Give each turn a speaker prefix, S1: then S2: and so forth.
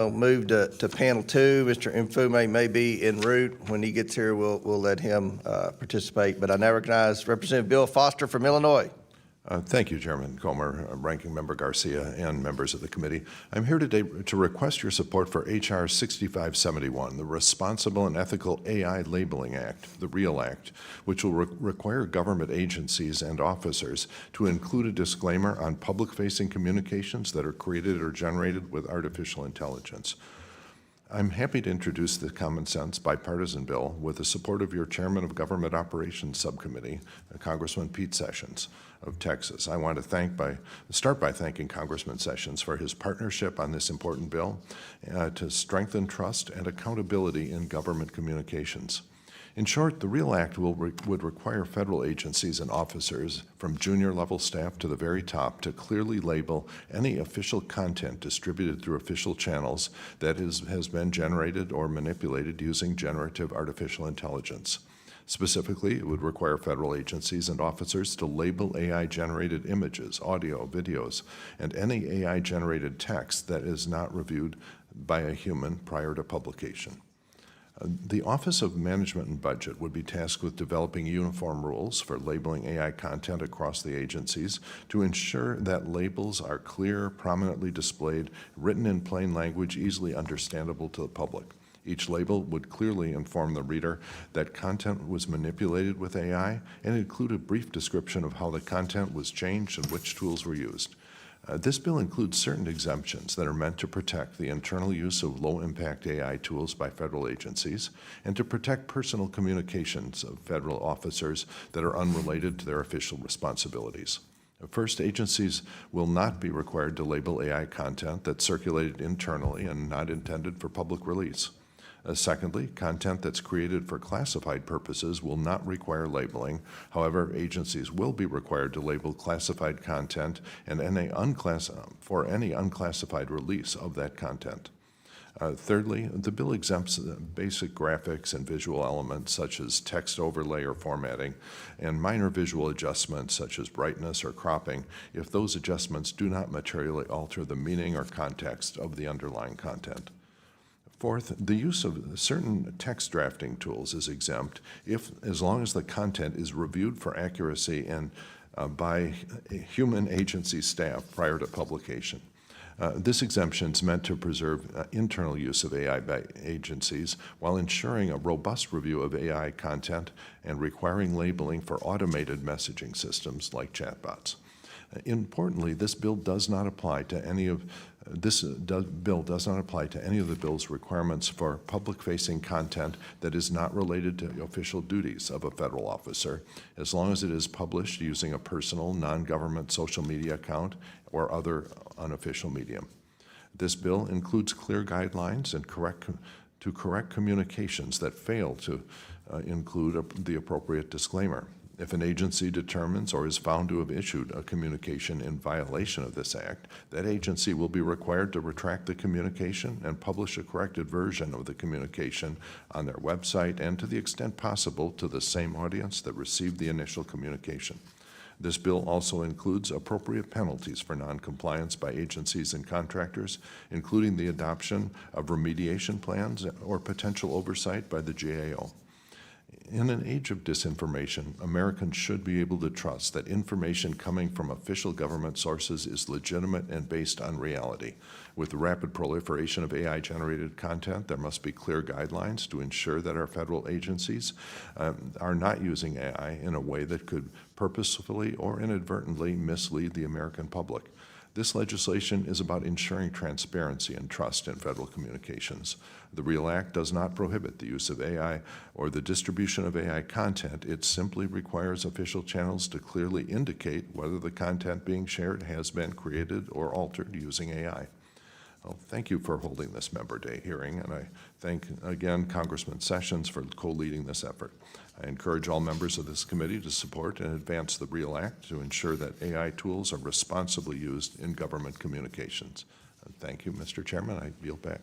S1: I'll move to panel 2. Mr. Mfume may be en route. When he gets here, we'll let him participate. But I now recognize Representative Bill Foster from Illinois.
S2: Thank you, Chairman Comer, Ranking Member Garcia, and members of the committee. I'm here today to request your support for H.R. 6571, the Responsible and Ethical AI Labeling Act, the REAL Act, which will require government agencies and officers to include a disclaimer on public-facing communications that are created or generated with artificial intelligence. I'm happy to introduce the common sense bipartisan bill with the support of your Chairman of Government Operations Subcommittee, Congressman Pete Sessions of Texas. I want to start by thanking Congressman Sessions for his partnership on this important bill to strengthen trust and accountability in government communications. In short, the REAL Act would require federal agencies and officers, from junior level staff to the very top, to clearly label any official content distributed through official channels that has been generated or manipulated using generative artificial intelligence. Specifically, it would require federal agencies and officers to label AI-generated images, audio, videos, and any AI-generated text that is not reviewed by a human prior to publication. The Office of Management and Budget would be tasked with developing uniform rules for labeling AI content across the agencies to ensure that labels are clear, prominently displayed, written in plain language, easily understandable to the public. Each label would clearly inform the reader that content was manipulated with AI and include a brief description of how the content was changed and which tools were used. This bill includes certain exemptions that are meant to protect the internal use of low-impact AI tools by federal agencies and to protect personal communications of federal officers that are unrelated to their official responsibilities. First, agencies will not be required to label AI content that's circulated internally and not intended for public release. Secondly, content that's created for classified purposes will not require labeling. However, agencies will be required to label classified content and for any unclassified release of that content. Thirdly, the bill exempts basic graphics and visual elements such as text overlay or formatting and minor visual adjustments such as brightness or cropping if those adjustments do not materially alter the meaning or context of the underlying content. Fourth, the use of certain text drafting tools is exempt as long as the content is reviewed for accuracy and by human agency staff prior to publication. This exemption is meant to preserve internal use of AI by agencies while ensuring a robust review of AI content and requiring labeling for automated messaging systems like chatbots. Importantly, this bill does not apply to any of the bill's requirements for public-facing content that is not related to the official duties of a federal officer, as long as it is published using a personal, non-government social media account or other unofficial medium. This bill includes clear guidelines and to correct communications that fail to include the appropriate disclaimer. If an agency determines or is found to have issued a communication in violation of this act, that agency will be required to retract the communication and publish a corrected version of the communication on their website and, to the extent possible, to the same audience that received the initial communication. This bill also includes appropriate penalties for noncompliance by agencies and contractors, including the adoption of remediation plans or potential oversight by the GAO. In an age of disinformation, Americans should be able to trust that information coming from official government sources is legitimate and based on reality. With the rapid proliferation of AI-generated content, there must be clear guidelines to ensure that our federal agencies are not using AI in a way that could purposefully or inadvertently mislead the American public. This legislation is about ensuring transparency and trust in federal communications. The REAL Act does not prohibit the use of AI or the distribution of AI content. It simply requires official channels to clearly indicate whether the content being shared has been created or altered using AI. Well, thank you for holding this Member Day hearing, and I thank again Congressman Sessions for co-leading this effort. I encourage all members of this committee to support and advance the REAL Act to ensure that AI tools are responsibly used in government communications. Thank you, Mr. Chairman. I yield back.